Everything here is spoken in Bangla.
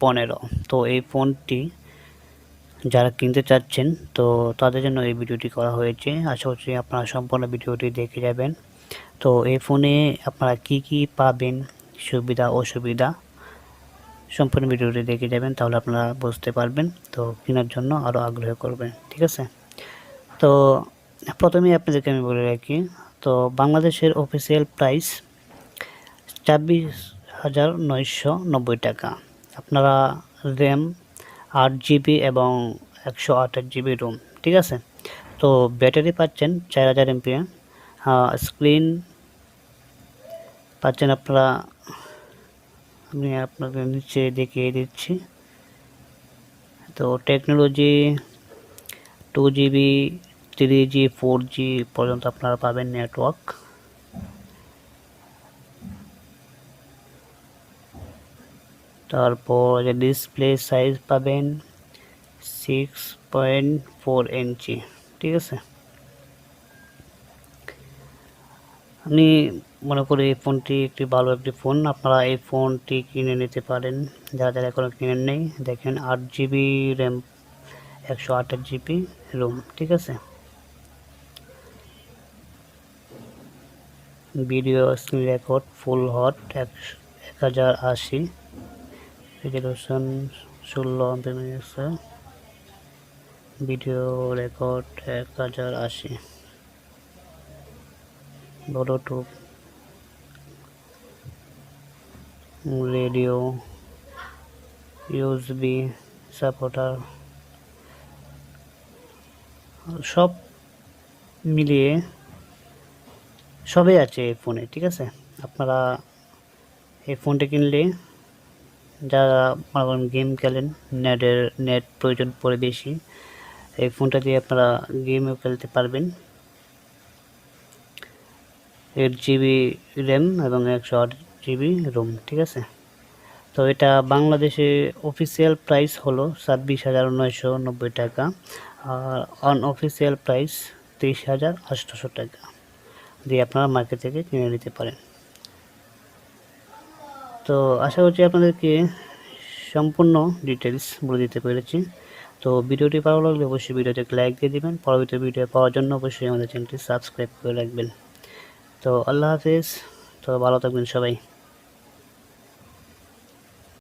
15। তো এই ফোনটি যারা কিনতে চাচ্ছেন তো তাদের জন্য এই ভিডিওটি করা হয়েছে। আশা করছি আপনারা সম্পূর্ণ ভিডিওটি দেখে যাবেন। তো এই ফোনে আপনারা কি পাবেন, সুবিধা অসুবিধা সম্পূর্ণ ভিডিওটি দেখে যাবেন, তাহলে আপনারা বুঝতে পারবেন। তো কেনার জন্য আরও আগ্রহ করবেন, ঠিক আছে। তো প্রথমেই আপনাদেরকে আমি বলে রাখি, তো বাংলাদেশের অফিসিয়াল প্রাইস 24,990 টাকা। আপনারা র্যাম 8GB এবং 128GB রোম, ঠিক আছে। তো ব্যাটারি পাচ্ছেন 4000 mAh, স্ক্রিন পাচ্ছেন আপনারা, আমি আপনাদের নিচে দেখিয়ে দিচ্ছি। তো টেকনোলজি 2GB 3G 4G পর্যন্ত আপনারা পাবেন নেটওয়ার্ক। তারপর ডিসপ্লে সাইজ পাবেন 6.4 ইঞ্চি, ঠিক আছে। আমি মনে করি এই ফোনটি একটি ভালো একটি ফোন, আপনারা এই ফোনটি কিনে নিতে পারেন যারা যারা এখনো কিনেন নেই। দেখেন 8GB র্যাম 128GB রোম, ঠিক আছে। Video screen record full hot 1080, resolution 16 MPS, video record 1080, Bluetooth, radio, USB supporter, সব মিলিয়ে সবই আছে এই ফোনে, ঠিক আছে। আপনারা এই ফোনটি কিনলে যারা মনে করেন গেম খেলেন, নেট প্রয়োজন পড়ে বেশি, এই ফোনটা দিয়ে আপনারা গেমও খেলতে পারবেন। 8GB র্যাম এবং 128GB রোম, ঠিক আছে। তো এটা বাংলাদেশে অফিসিয়াল প্রাইস হলো 26,990 টাকা, আর আনঅফিসিয়াল প্রাইস 23,800 টাকা দিয়ে আপনারা মার্কেট থেকে কিনে নিতে পারেন। তো আশা করছি আপনাদেরকে সম্পূর্ণ ডিটেলস বলে দিতে পেরেছি। তো ভিডিওটি ভালো লাগলে অবশ্যই ভিডিওতে লাইক দিয়ে দিবেন। পরবর্তী ভিডিও পাওয়ার জন্য অবশ্যই আমাদের চ্যানেলটি সাবস্ক্রাইব করে রাখবেন। তো আল্লাহ হাফেজ। তো ভালো থাকবেন সবাই।